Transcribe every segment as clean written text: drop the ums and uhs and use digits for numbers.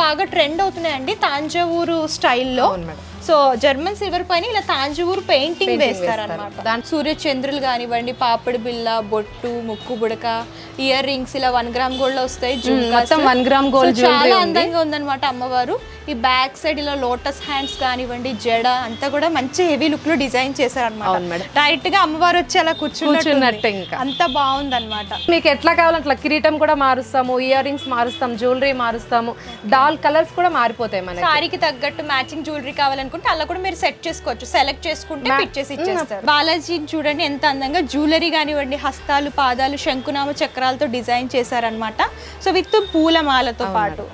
బాగా ట్రెండ్ అవుతున్నాయండి తాంజావూరు స్టైల్లో. సో జర్మన్ సిల్వర్ పైన ఇలా తాంజావూరు పెయింటింగ్ వేస్తారనమాట. దాని సూర్యచంద్రులు కానివ్వండి, పాపడి బిల్ల, బొట్టు, ముక్కు బుడక, ఇయర్ రింగ్స్ ఇలా 1 గ్రామ్ గోల్డ్ లో వస్తాయి. మొత్తం 1 గ్రామ్ గోల్డ్ చాలా అందంగా ఉందన్నమాట అమ్మవారు. ఈ బ్యాక్ సైడ్ ఇలా లోటస్ హ్యాండ్స్ కానివ్వండి, జడ అంతా కూడా మంచి హెవీ లుక్ లో డిజైన్ చేశారనమాట. డైరెక్ట్ గా అమ్మవారు వచ్చి అలా కూర్చున్నట్టు ఇంకా అంత బాగుందన్నమాట. మీకు ఎట్లా కావాలంటే అట్లా కిరీటం కూడా మారుస్తాము, ఇయర్ రింగ్స్ మారుస్తాము, జ్యువెలరీ మారుస్తాము, డాల్ కలర్స్ కూడా మారిపోతాయి. మనకి సారీకి తగ్గట్టు మ్యాచింగ్ జ్యువెలరీ కావాలనుకుంటే అలా కూడా మీరు సెట్ చేసుకోవచ్చు. సెలెక్ట్ చేసుకుంటే ఫిట్ చేసి ఇచ్చేస్తారు. బాలాజీని చూడండి ఎంత అందంగా జ్యువెలరీ కానివ్వండి, హస్తాలు, పాదాలు శంకునామ చక్రాలతో డిజైన్ చేశారనమాట. సో విత్ పూలమాలతో పాటు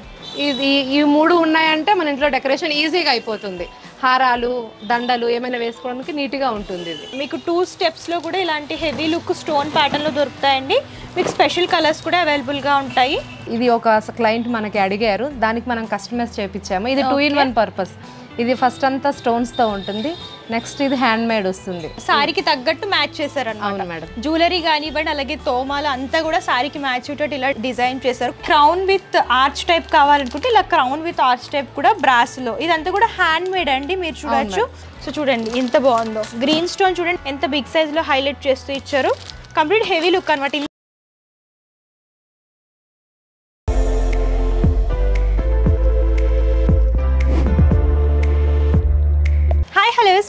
ఈ 3 ఉన్నాయంటే మన ఇంట్లో డెకరేషన్ ఈజీగా అయిపోతుంది. హారాలు, దండలు ఏమైనా వేసుకోవడానికి నీట్గా ఉంటుంది. ఇది మీకు 2 స్టెప్స్లో కూడా ఇలాంటి హెవీ లుక్ స్టోన్ ప్యాటర్న్లో దొరుకుతాయండి. మీకు స్పెషల్ కలర్స్ కూడా అవైలబుల్గా ఉంటాయి. ఇది ఒక క్లయింట్ మనకి అడిగారు, దానికి మనం కస్టమైజ్ చేయించాము. ఇది 2 in 1 పర్పస్. ఇది ఫస్ట్ అంతా స్టోన్స్తో ఉంటుంది, నెక్స్ట్ ఇది హ్యాండ్ మేడ్ వస్తుంది. సారీకి తగ్గట్టు మ్యాచ్ చేశారన్నమాట మేడం. జ్యువెలరీ కానివ్వండి, అలాగే తోమాలు అంతా కూడా సారీకి మ్యాచ్ అయ్యేటట్టు ఇలా డిజైన్ చేశారు. క్రౌన్ విత్ ఆర్చ్ టైప్ కావాలనుకుంటే ఇలా క్రౌన్ విత్ ఆర్చ్ టైప్ కూడా బ్రాస్ లో. ఇదంతా కూడా హ్యాండ్ మేడ్ అండి, మీరు చూడొచ్చు. సో చూడండి ఎంత బాగుందో. గ్రీన్ స్టోన్ చూడండి ఎంత బిగ్ సైజ్ లో హైలైట్ చేస్తూ ఇచ్చారు. కంప్లీట్ హెవీ లుక్ అనమాట.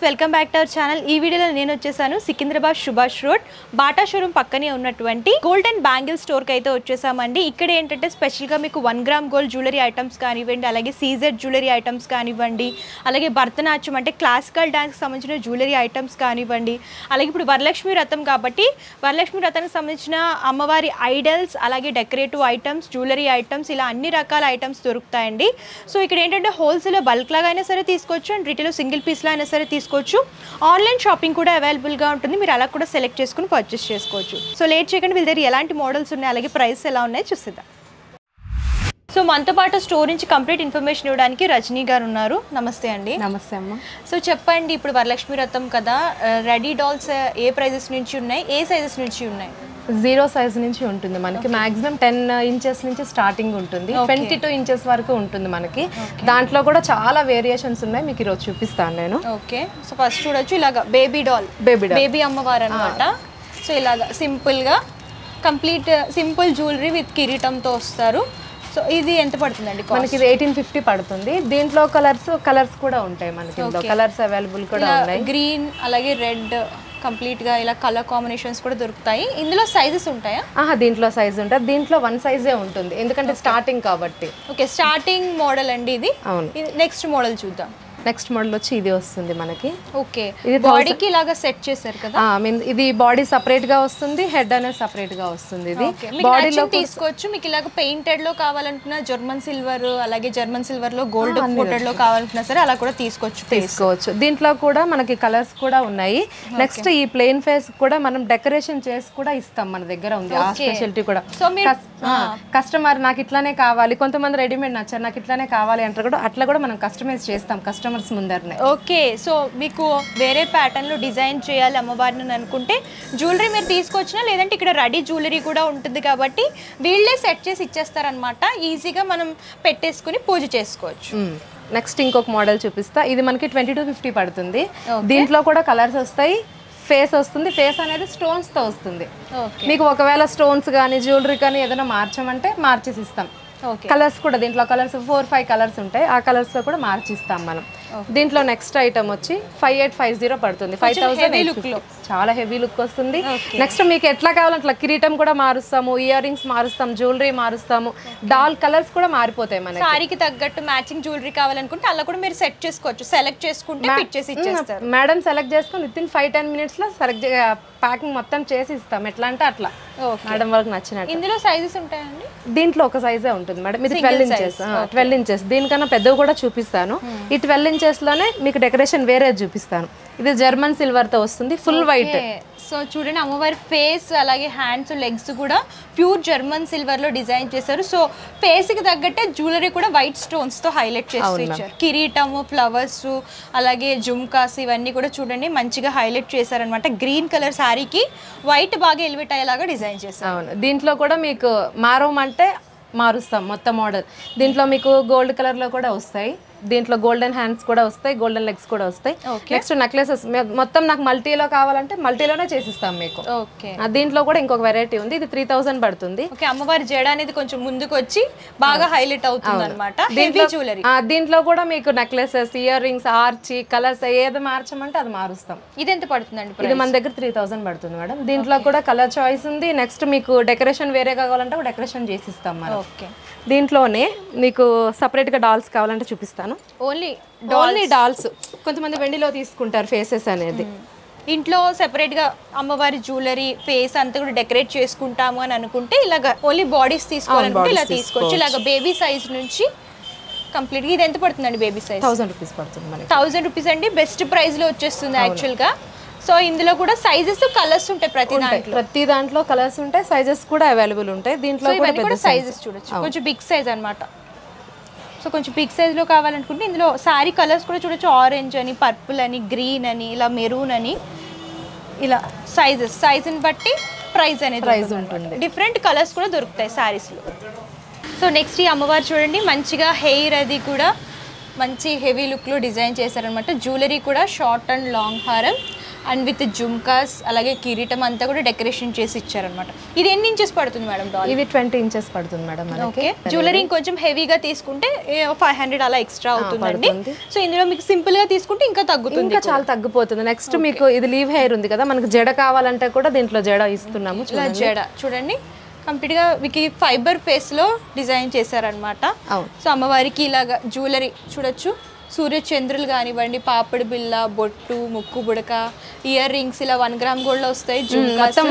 Welcome back to our channel. ఈ వీడియోలో నేను వచ్చేసాను Secunderabad Subhash road Bata showroom పక్కనే ఉన్నటువంటి గోల్డెన్ బ్యాంగిల్ స్టోర్కి అయితే వచ్చేసామండి. ఇక్కడ ఏంటంటే స్పెషల్గా మీకు 1 గ్రామ్ గోల్డ్ జ్యువెలరీ ఐటమ్స్ కానివ్వండి, అలాగే సీజెడ్ జ్యువెలరీ ఐటమ్స్ కానివ్వండి, అలాగే భరతనాట్యం అంటే క్లాసికల్ డాన్స్కి సంబంధించిన జ్యువెలరీ ఐటమ్స్ కానివ్వండి, అలాగే ఇప్పుడు వరలక్ష్మి వ్రతం కాబట్టి వరలక్ష్మి వ్రతానికి సంబంధించిన అమ్మవారి ఐడల్స్, అలాగే డెకరేటివ్ ఐటమ్స్, జ్యువెలరీ ఐటమ్స్ ఇలా అన్ని రకాల ఐటమ్స్ దొరుకుతాయండి. సో ఇక్కడ ఏంటంటే హోల్సేల్ బల్క్ లాగా అయినా సరే తీసుకోవచ్చు, అండ్ రిటైల్ సింగిల్ పీస్లో అయినా సరే తీసుకోవచ్చు. ఆన్లైన్ షాపింగ్ కూడా అవైలబుల్గా ఉంటుంది, మీరు అలా కూడా సెలెక్ట్ చేసుకుని పర్చేస్ చేసుకోవచ్చు. సో లేట్ చేయకుండా వీళ్ళ దగ్గర ఎలాంటి మోడల్స్ ఉన్నాయి, అలాగే ప్రైస్ ఎలా ఉన్నాయో చూసేద్దాం. సో మనతో పాటు స్టోర్ నుంచి కంప్లీట్ ఇన్ఫర్మేషన్ ఇవ్వడానికి రజనీ గారు ఉన్నారు. నమస్తే అండి. నమస్తే అమ్మ. సో చెప్పండి, ఇప్పుడు వరలక్ష్మి వ్రతం కదా, రెడీ డాల్స్ ఏ ప్రైజెస్ నుంచి ఉన్నాయి, ఏ సైజెస్ నుంచి ఉన్నాయి? 0 సైజ్ నుంచి ఉంటుంది మనకి. మాక్సిమం 10 inches నుంచి స్టార్టింగ్ ఉంటుంది, 22 inches వరకు ఉంటుంది మనకి. దాంట్లో కూడా చాలా వేరియేషన్స్ ఉన్నాయి, మీకు ఈరోజు చూపిస్తాను నేను. ఓకే. సో ఫస్ట్ చూడొచ్చు ఇలాగా బేబీ డాల్, బేబీ అమ్మవారు అనమాట. సో ఇలాగా సింపుల్గా కంప్లీట్ సింపుల్ జ్యువెలరీ విత్ కిరీటంతో వస్తారు. సో ఇది ఎంత పడుతుందండి? మనకి ఇది 1850 పడుతుంది. దీంట్లో కలర్స్ కూడా ఉంటాయి మనకి, కలర్స్ అవైలబుల్ కూడా ఉన్నాయి. గ్రీన్ అలాగే రెడ్ కంప్లీట్ గా ఇలా కలర్ కాంబినేషన్స్ కూడా దొరుకుతాయి. ఇందులో సైజెస్ ఉంటాయా? దీంట్లో సైజ్ ఉంటుంది. దీంట్లో 1 సైజే ఉంటుంది, ఎందుకంటే స్టార్టింగ్ కాబట్టి. ఓకే, స్టార్టింగ్ మోడల్ అండి ఇది. అవును. నెక్స్ట్ మోడల్ చూద్దాం. నెక్స్ట్ మోడల్ వచ్చి ఇది వస్తుంది మనకి. ఓకే, ఇది బాడీకి ఇలాగా సెట్ చేశారు కదా. ఇది బాడీ సపరేట్ గా వస్తుంది, హెడ్ అనేది సపరేట్ గా వస్తుంది. ఇది బాడీలో తీసుకోవచ్చు. మీకు ఇలాగ పెయింటెడ్ లో కావాలనుకున్నా, జర్మన్ సిల్వర్ అలాగే జర్మన్ సిల్వర్ లో గోల్డ్ కోటెడ్ లో కావాలనుకున్నా సరే అలా కూడా తీసుకోవచ్చు. దీంట్లో కూడా మనకి కలర్స్ కూడా ఉన్నాయి. నెక్స్ట్ ఈ ప్లెయిన్ ఫేస్ కూడా మనం డెకరేషన్ చేసి కూడా ఇస్తాం, మన దగ్గర ఉంది ఆ స్పెషాలిటీ కూడా. సో కస్టమర్ నాకు ఇట్లానే కావాలి, కొంతమంది రెడీమేడ్ నచ్చారు నాకు ఇట్లానే కావాలి అంటారు కూడా, అట్లా కూడా మనం కస్టమైజ్ చేస్తాం కస్టమర్స్ ముందరనే. ఓకే, సో మీకు వేరే ప్యాటర్న్ లో డిజైన్ చేయాలి అమ్మవారిని అనుకుంటే జ్యువెలరీ మీరు తీసుకొచ్చినా, లేదంటే ఇక్కడ రెడీ జ్యువెలరీ కూడా ఉంటుంది కాబట్టి వీళ్ళే సెట్ చేసి ఇచ్చేస్తారనమాట. ఈజీగా మనం పెట్టేసుకుని పూజ చేసుకోవచ్చు. నెక్స్ట్ ఇంకొక మోడల్ చూపిస్తా. ఇది మనకి 2250 పడుతుంది. దీంట్లో కూడా కలర్స్ వస్తాయి, ఫేస్ వస్తుంది. ఫేస్ అనేది స్టోన్స్ తో వస్తుంది. మీకు ఒకవేళ స్టోన్స్ కానీ జ్యువెలరీ కానీ ఏదైనా మార్చమంటే మార్చేసి ఇస్తాం. కలర్స్ కూడా దీంట్లో కలర్స్ 4-5 కలర్స్ ఉంటాయి, ఆ కలర్స్ తో కూడా మార్చిస్తాం మనం. దీంట్లో నెక్స్ట్ ఐటమ్ వచ్చి 5850 పడుతుంది. 5000 చాలా హెవీ లుక్ వస్తుంది. నెక్స్ట్ మీకు ఎట్లా కావాలంటే అట్లా కిరీటం కూడా మారుస్తాము, ఇయర్ రింగ్స్ మారుస్తాం, జ్యువెలరీ మారుస్తాము, డాల్ కలర్స్ కూడా మారిపోతాయి మనకి. సారీకి తగ్గట్టు మ్యాచింగ్ జ్యువెలరీ కావాలనుకుంటే అలా కూడా మీరు సెట్ చేసుకోవచ్చు. సెలెక్ట్ చేసుకుంటే ఫిట్ చేసి ఇచ్చేస్తారు. మేడం సెలెక్ట్ చేసుకుని వితిన్ 5-10 minutes లో ప్యాకింగ్ మొత్తం చేసి ఇస్తాం. ఎట్లా అంటే అట్లా మేడం వాళ్ళకి నచ్చినట్టు. ఇందులో సైజెస్ ఉంటాయండి? దీంట్లో ఒక సైజే ఉంటుంది మేడం. ఇది 12 inches. దీనికన్నా పెద్దవి కూడా చూపిస్తాను. ఈ 12 inches లోనే మీకు డెకరేషన్ వేరే చూపిస్తాను. ఇది జర్మన్ సిల్వర్ తో వస్తుంది, ఫుల్ వైట్. సో చూడండి అమ్మవారి ఫేస్ అలాగే హ్యాండ్స్ లెగ్స్ కూడా ప్యూర్ జర్మన్ సిల్వర్ లో డిజైన్ చేశారు. సో ఫేస్ కి తగ్గట్టే జ్యువెలరీ కూడా వైట్ స్టోన్స్ తో హైలైట్ చేసి ఇచ్చారు. కిరీటము, ఫ్లవర్స్ అలాగే జుమ్కాస్ ఇవన్నీ కూడా చూడండి మంచిగా హైలైట్ చేశారనమాట. గ్రీన్ కలర్ శారీకి వైట్ బాగా ఎలివేట్ అయ్యేలాగా డిజైన్ చేశారు. అవును, దీంట్లో కూడా మీకు మారవమంటే మారుస్తాం మొత్తం మోడల్. దీంట్లో మీకు గోల్డ్ కలర్ లో కూడా వస్తాయి, దీంట్లో గోల్డెన్ హ్యాండ్స్ కూడా వస్తాయి, గోల్డెన్ లెగ్స్ కూడా వస్తాయి. నెక్స్ట్ నెక్లెసెస్ మొత్తం నాకు మల్టీలో కావాలంటే మల్టీలోనే చేసిస్తాం మీకు. ఓకే, దీంట్లో కూడా ఇంకొక వెరైటీ ఉంది, ఇది 3000 పడుతుంది. ఓకే, అమ్మవారి జడ అనేది కొంచెం ముందుకు వచ్చి బాగా హైలైట్ అవుతుంది అనమాట. Heavy jewellery. దీంట్లో కూడా మీకు నెక్లెసెస్, ఇయర్ రింగ్స్, ఆర్చి, కలర్స్ ఏది మార్చమంటే అది మారుస్తాం. ఇది ఎంత పడుతుందండి? ఇది మన దగ్గర 3000 పడుతుంది మేడం. దీంట్లో కూడా కలర్ చాయిస్ ఉంది. నెక్స్ట్ మీకు డెకరేషన్ వేరే కావాలంటే డెకరేషన్ చేసిస్తాం మనం. ఓకే, దీంట్లోనే మీకు సపరేట్ గా డాల్స్ కావాలంటే చూపిస్తాను. Only dolls. కొంతమంది వెండిలో తీసుకుంటారు ఫేసెస్ అనేది. ఇంట్లో సెపరేట్ గా అమ్మవారి జ్యువెలరీ ఫేస్ అంతా కూడా డెకరేట్ చేసుకుంటాము అని అనుకుంటే ఇలాగా ఓన్లీ బాడీస్ తీసుకోవాలనుకుంటే ఇలా తీసుకోవచ్చు. ఇలాగా బేబీ సైజ్ నుంచి కంప్లీట్ గా. ఇది ఎంత పడుతుందండి బేబీ సైజ్? 1000 రూపీస్ పడుతుంది మనకి. 1000 రూపీస్ అండి, బెస్ట్ ప్రైస్ లో వచ్చేస్తుంది యాక్చువల్ గా. సో ఇందులో కూడా సైజెస్ కలర్స్ ఉంటాయి ప్రతి దాంట్లో కలర్స్ ఉంటాయి, సైజెస్ కూడా అవైలబుల్ ఉంటాయి. దీంట్లో కూడా సైజెస్ చూడొచ్చు, కొంచెం బిగ్ సైజ్ అన్నమాట. సో కొంచెం బిగ్ సైజ్లో కావాలనుకుంటే ఇందులో శారీ కలర్స్ కూడా చూడొచ్చు. ఆరెంజ్ అని, పర్పుల్ అని, గ్రీన్ అని, ఇలా మెరూన్ అని, ఇలా సైజుని బట్టి ప్రైస్ అనేది ఉంటుంది. డిఫరెంట్ కలర్స్ కూడా దొరుకుతాయి శారీస్లో. సో నెక్స్ట్ ఈ అమ్మవారు చూడండి, మంచిగా హెయిర్ అది కూడా మంచి హెవీ లుక్లో డిజైన్ చేశారనమాట. జ్యువెలరీ కూడా షార్ట్ అండ్ లాంగ్ హారం అండ్ విత్ జుమ్కాస్, అలాగే కిరీటం అంతా కూడా డెకరేషన్ చేసి ఇచ్చారనమాట. ఇది ఎన్ని ఇంచెస్ పడుతుంది మేడం డాల్? ఇది 20 ఇంచెస్ పడుతుంది మేడం. ఓకే, జ్యువెలరీ కొంచెం హెవీగా తీసుకుంటే 500 అలా ఎక్స్ట్రా అవుతుందండి. సో ఇందులో మీకు సింపుల్ గా తీసుకుంటే ఇంకా తగ్గుతుంది, ఇంకా చాలా తగ్గిపోతుంది. నెక్స్ట్ మీకు ఇది లీవ్ హెయిర్ ఉంది కదా, మనకి జడ కావాలంటే కూడా దీంట్లో జడ ఇస్తున్నాము. జడ చూడండి, కంప్లీట్ గా మీకు ఫైబర్ ఫేస్ లో డిజైన్ చేశారనమాట. సో అమ్మవారికి ఇలాగా జ్యువెలరీ చూడొచ్చు, సూర్య చంద్రులు కానివ్వండి, పాపడి బిల్ల, బొట్టు, ముక్కు బుడక, ఇయర్ రింగ్స్ ఇలా 1 గ్రామ్ గోల్డ్ లో వస్తాయి.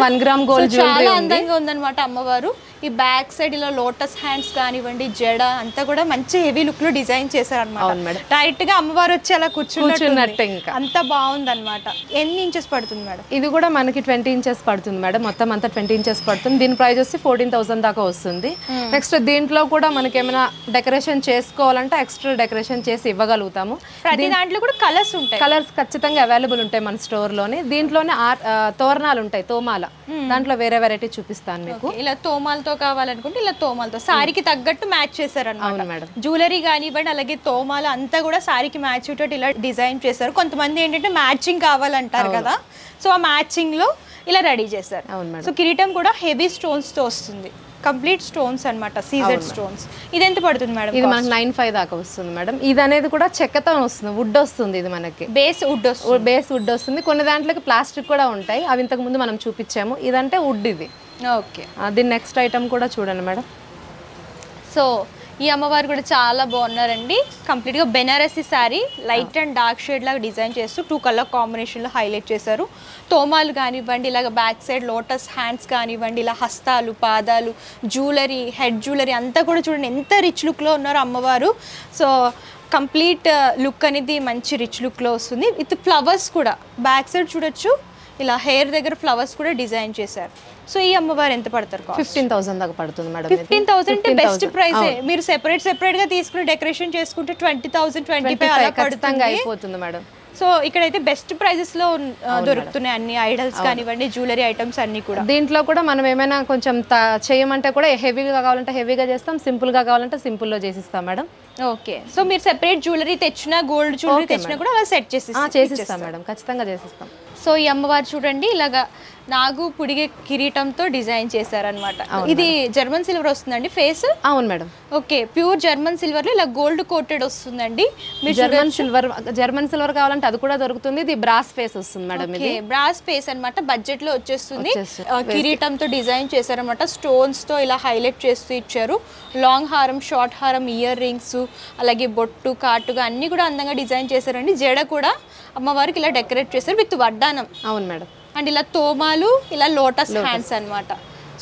1 గ్రామ్ గోల్డ్ చాలా అందంగా ఉందన్నమాట అమ్మవారు. ఈ బ్యాక్ సైడ్ ఇలా లోటస్ హ్యాండ్స్ కానివ్వండి, జడ అంతా కూడా మంచి హెవీ లుక్ లో డిజైన్ చేశారనమాట. డైరెక్ట్ గా అమ్మవారు వచ్చి అలా కూర్చున్నట్టు ఇంకా అంత బాగుంది అనమాట. ఎన్ని ఇంచెస్ పడుతుంది మేడం? ఇది కూడా మనకి 20 ఇంచెస్ పడుతుంది మేడం. మొత్తం అంతా 20 ఇంచెస్ పడుతుంది. దీని ప్రైస్ వచ్చి 14,000 దాకా వస్తుంది. నెక్స్ట్ దీంట్లో కూడా మనకి ఏమైనా డెకరేషన్ చేసుకోవాలంటే ఎక్స్ట్రా డెకరేషన్ చేసి ఇవ్వగలుగుతాము. ప్రతి దాంట్లో కూడా కలర్స్ ఉంటాయి, కలర్స్ ఖచ్చితంగా అవైలబుల్ ఉంటాయి మన స్టోర్ లోనే. దీంట్లోనే తోరణాలు ఉంటాయి, తోమాల. దాంట్లో వేరే వెరైటీ చూపిస్తాను మీకు. ఇలా తోమాలతో కావాలనుకుంటే ఇలా తోమాలతో సారీకి తగ్గట్టు మ్యాచ్ చేశారన్నమాట. జ్యువెలరీ కానివ్వండి, అలాగే తోమాలు అంతా కూడా సారీకి మ్యాచ్ అయ్యేటట్టు ఇలా డిజైన్ చేశారు. కొంతమంది ఏంటంటే మ్యాచింగ్ కావాలంటారు కదా, సో ఆ మ్యాచింగ్ లో ఇలా రెడీ చేశారు. సో కిరీటం కూడా హెవీ స్టోన్స్ తో వస్తుంది, కంప్లీట్ స్టోన్స్ అన్నమాట, సీజెడ్ స్టోన్స్. ఇది ఎంత పడుతుంది మేడం? ఇది మనకి 95 దాకా వస్తుంది మేడం. ఇది అనేది కూడా చెక్కతో వస్తుంది, వుడ్ వస్తుంది. ఇది మనకి బేస్ వుడ్ వస్తుంది. కొన్ని దాంట్లోకి ప్లాస్టిక్ కూడా ఉంటాయి, అవి ఇంతకు ముందు మనం చూపించాము. ఇదంటే వుడ్. ఇది ఓకే. దీని నెక్స్ట్ ఐటమ్ కూడా చూడండి మేడం. సో ఈ అమ్మవారు కూడా చాలా బాగున్నారండి. కంప్లీట్గా Banarasi sari light and dark shade లాగా డిజైన్ చేస్తూ 2 కలర్ కాంబినేషన్లో హైలైట్ చేశారు. తోమాలు కానివ్వండి, ఇలాగ బ్యాక్ సైడ్ లోటస్ హ్యాండ్స్ కానివ్వండి, ఇలా హస్తాలు, పాదాలు, జ్యువెలరీ, హెడ్ జ్యువెలరీ అంతా కూడా చూడండి ఎంత రిచ్ లుక్లో ఉన్నారు అమ్మవారు. సో కంప్లీట్ లుక్ అనేది మంచి రిచ్ లుక్లో వస్తుంది. విత్ ఫ్లవర్స్ కూడా బ్యాక్ సైడ్ చూడొచ్చు, ఇలా హెయిర్ దగ్గర ఫ్లవర్స్ కూడా డిజైన్ చేశారు. సో ఈ అమ్మవారు ఎంత పడతారు? 15,000 దాకా పడుతుంది మేడం. 15,000 అంటే బెస్ట్ ప్రైస్. మీరు సెపరేట్ గా తీసుకుని డెకరేషన్ చేసుకుంటే 20,000, 25 అలా పడుతుంది, అయిపోతుంది మేడం. సో ఇక్కడైతే బెస్ట్ ప్రైజెస్ లో దొరుకుతున్నాయి అన్ని ఐడల్స్ కానివ్వండి, జ్యువెలరీ ఐటమ్స్ అన్ని కూడా. దీంట్లో కూడా మనం ఏమైనా కొంచెం చేయమంటే కూడా హెవీగా కావాలంటే హెవీగా చేస్తాం, సింపుల్ గా కావాలంటే సింపుల్ లో చేసిస్తాం మేడం. ఓకే. సో మీరు సెపరేట్ జ్యువెలరీ తెచ్చినా, గోల్డ్ జ్యువెలరీ తెచ్చినా కూడా అలా సెట్ చేసిస్తాం మేడం, ఖచ్చితంగా చేసిస్తాం. సో ఈ అమ్మవారు చూడండి ఇలాగా నాగు పుడిగే కిరీటంతో డిజైన్ చేశారనమాట. ఇది జర్మన్ సిల్వర్ వస్తుందండి ఫేస్? అవును madam. Okay, pure German silver లో ఇలా గోల్డ్ కోటెడ్ వస్తుందండి. జర్మన్ సిల్వర్ కావాలంటే అది కూడా దొరుకుతుంది. ఇది బ్రాస్ ఫేస్ వస్తుంది మేడం. ఇది బ్రాస్ ఫేస్ అన్నమాట, బడ్జెట్ లో వచ్చేస్తుంది. కిరీటంతో డిజైన్ చేశారనమాట, స్టోన్స్ తో ఇలా హైలైట్ చేస్తూ ఇచ్చారు. లాంగ్ హారం, షార్ట్ హారం, ఇయర్ రింగ్స్, అలాగే బొట్టు, కాటుగా అన్ని కూడా అందంగా డిజైన్ చేశారండి. జడ కూడా అమ్మవారికి ఇలా డెకరేట్ చేశారు విత్ వడ్డానం. అవును మేడం. అండ్ ఇలా తోమాలు, ఇలా లోటస్ హ్యాండ్స్ అన్నమాట.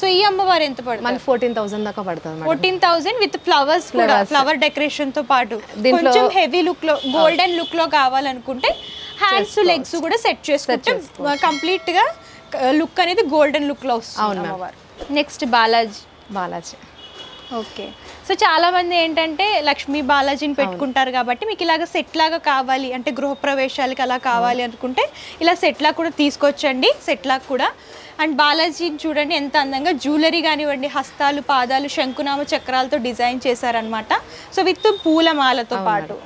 సో ఈ అమ్మవారు ఎంత పడుతుంది? మనకి 14,000 దాకా పడుతుంది. 14,000 విత్ ఫ్లవర్స్ కూడా, ఫ్లవర్ డెకరేషన్ తో పాటు. కొంచెం హెవీ లుక్ లో, గోల్డెన్ లుక్ లో కావాలనుకుంటే హ్యాండ్స్, లెగ్స్ కూడా సెట్ చేసుకుంటే కంప్లీట్ గా లుక్ అనేది గోల్డెన్ లుక్ లో వస్తుంది అమ్మవారు. Next Balaji. Balaji. Okay. So చాలా మంది ఏంటంటే లక్ష్మీ బాలాజీని పెట్టుకుంటారు కాబట్టి మీకు ఇలాగ సెట్ లాగా కావాలి అంటే గృహప్రవేశాలకి అలా కావాలి అనుకుంటే ఇలా సెట్ లాగా కూడా తీసుకొచ్చండి, సెట్ లాగా కూడా. అండ్ బాలాజీని చూడండి ఎంత అందంగా జ్యువెలరీ కానివ్వండి, హస్తాలు పాదాలు శంకునామ చక్రాలతో డిజైన్ చేశారనమాట. సో విత్ పూలమాలతో పాటు.